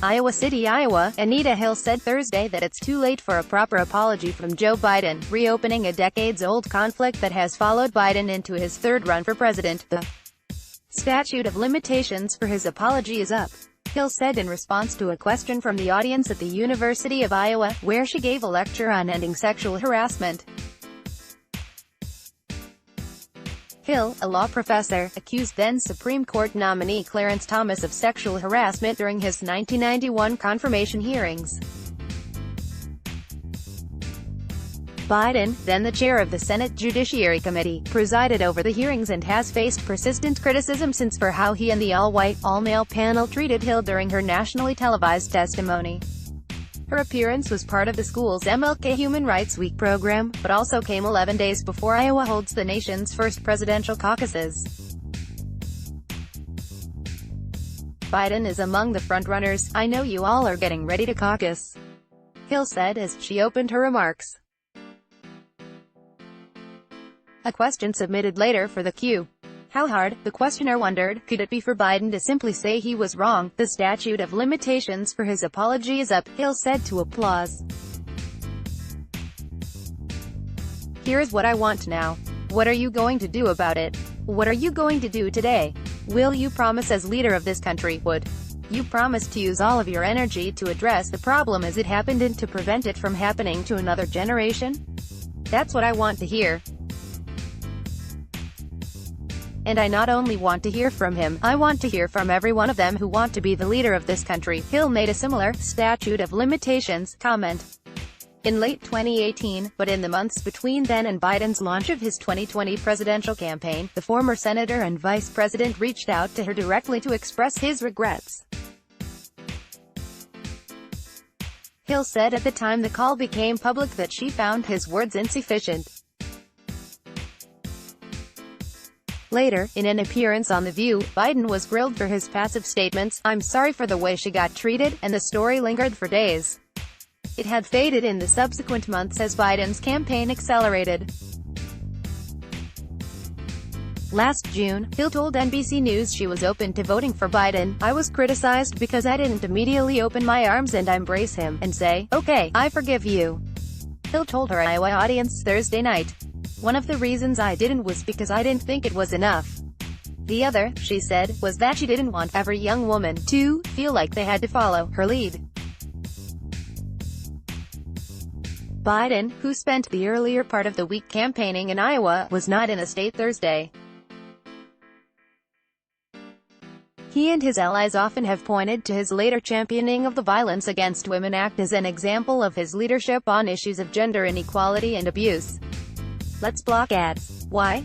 Iowa City, Iowa. Anita Hill said Thursday that it's too late for a proper apology from Joe Biden, reopening a decades-old conflict that has followed Biden into his third run for president. The statute of limitations for his apology is up, Hill said in response to a question from the audience at the University of Iowa, where she gave a lecture on ending sexual harassment. Hill, a law professor, accused then-Supreme Court nominee Clarence Thomas of sexual harassment during his 1991 confirmation hearings. Biden, then the chair of the Senate Judiciary Committee, presided over the hearings and has faced persistent criticism since for how he and the all-white, all-male panel treated Hill during her nationally televised testimony. Her appearance was part of the school's MLK Human Rights Week program, but also came 11 days before Iowa holds the nation's first presidential caucuses. Biden is among the frontrunners. "I know you all are getting ready to caucus," Hill said as she opened her remarks. A question submitted later for the Q. How hard, the questioner wondered, could it be for Biden to simply say he was wrong? The statute of limitations for his apology is up, Hill said to Applause. "Here's what I want now. What are you going to do about it? What are you going to do today? Will you promise as leader of this country, would you promise to use all of your energy to address the problem as it happened and to prevent it from happening to another generation? That's what I want to hear. And I not only want to hear from him, I want to hear from every one of them who want to be the leader of this country." Hill made a similar statute of limitations comment in late 2018, but in the months between then and Biden's launch of his 2020 presidential campaign, the former senator and vice president reached out to her directly to express his regrets. Hill said at the time the call became public that she found his words insufficient. Later, in an appearance on The View, Biden was grilled for his passive statements, "I'm sorry for the way she got treated," and the story lingered for days. It had faded in the subsequent months as Biden's campaign accelerated. Last June, Hill told NBC News she was open to voting for Biden. "I was criticized because I didn't immediately open my arms and embrace him, and say, 'Okay, I forgive you,'" Hill told her Iowa audience Thursday night. "One of the reasons I didn't was because I didn't think it was enough. The other," she said, "was that she didn't want every young woman to feel like they had to follow her lead." Biden, who spent the earlier part of the week campaigning in Iowa, was not in a state Thursday. He and his allies often have pointed to his later championing of the Violence Against Women Act as an example of his leadership on issues of gender inequality and abuse. Let's block ads. Why?